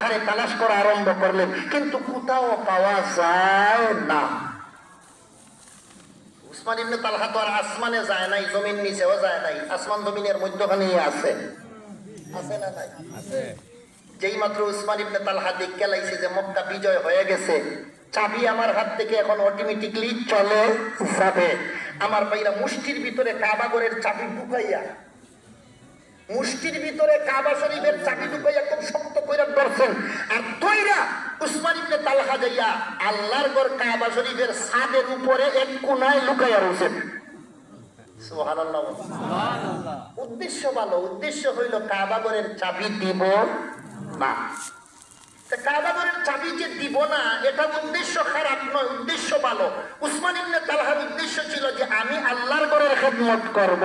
তালাশ করা আরম্ভ করলেন, কিন্তু কোথাও পাওয়া যায় না। উসমান ইবনে তালহা তো আর আসমানে যায় নাই, জমিন নিচেও যায় নাই, আসমান জমিনের মধ্যখানে আছে। আছে না নাই? আছে। যেই মাত্র উসমান ইবনে তালহা দেখে লাইছে যে মক্কা বিজয় হয়ে গেছে, চাবি আমার হাত থেকে এখন অটোমেটিকলি চলে যাবে। আমার ভাইরা মুষ্টির ভিতরে কাবা ঘরের চাবি ঢুকাইয়া, মুষ্টির ভিতরে কাবা শরীফের চাবি ঢুকাইয়া খুব শক্ত করে ধরছেন। আর ধইরা উসমান ইবনে তালহা যাইয়া আল্লাহর ঘর কাবা শরীফের ছাদের উপরে এক কোণায় লুকাইয়া রয়েছেন। সুবহানাল্লাহ। সুবহানাল্লাহ। উদ্দেশ্য ভালো, উদ্দেশ্য হইল কাবা ঘরের চাবি দিব না। কাবা ঘরের চাবি যে দিব না, এটা উদ্দেশ্য খারাপ নয়, উদ্দেশ্য ভালো। উসমান ইবনে তালহার উদ্দেশ্য ছিল যে আমি আল্লাহর ঘরের খেদমত করব।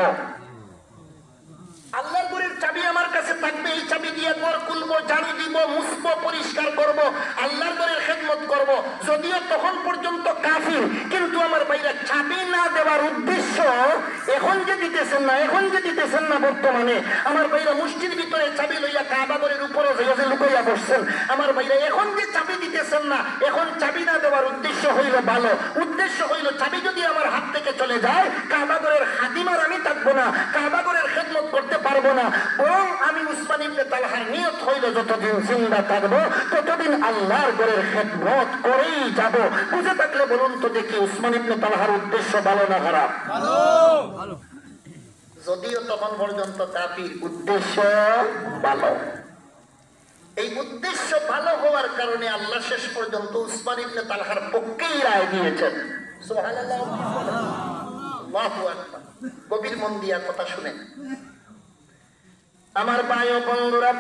আল্লাহর ঘরের চাবি আমার কাছে থাকবে, এই চাবি দিয়ে ঘর খুলবো, ঝাড়ু দিব, মুছবো, পরিষ্কার করব, আল্লাহর ঘরের খেদমত করব। যদিও তখন পর্যন্ত কাফির, কিন্তু আমার ভাইরা চাবি না দেওয়ার উদ্দেশ্য এখন যে দিতেছেন না, এখন যে দিতেছেন না বর্তমানে আমার ভাইরা মুষ্টির ভিতরে চাবি লইয়া কাবা ঘরের উপরে যে লুকাইয়া বসছেন, আমার ভাইরা এখন যে চাবি দিতেছেন না, এখন চাবি না দেওয়ার উদ্দেশ্য হইল ভালো। উদ্দেশ্য হইল চাবি যদি আমার হাত থেকে চলে যায়, কাবা ঘরের খাদিমার আমি থাকবো না, কাবা ঘরের খেদমত করতে পারবো না, বরং আমি উসমান ইবনে তালহার নিয়ত হইল যতদিন জিন্দা থাকবো ততদিন আল্লাহর ঘরের খেদমত করেই যাব। বুঝে থাকলে বলুন তো দেখি উসমান ইবনে তালহার উদ্দেশ্য ভালো না খারাপ? ভালো। যদিও তখন পর্যন্ত কাফির, উদ্দেশ্য ভালো। এই উদ্দেশ্য ভালো হওয়ার কারণে আল্লাহ শেষ পর্যন্ত উসমান ইবনে তালহার পক্ষেই রায় দিয়েছেন। সুবহানাল্লাহ। আল্লাহু আকবার। গভীর মন দিয়া কথা শুনেন আমার ভাই ও বন্ধুরা।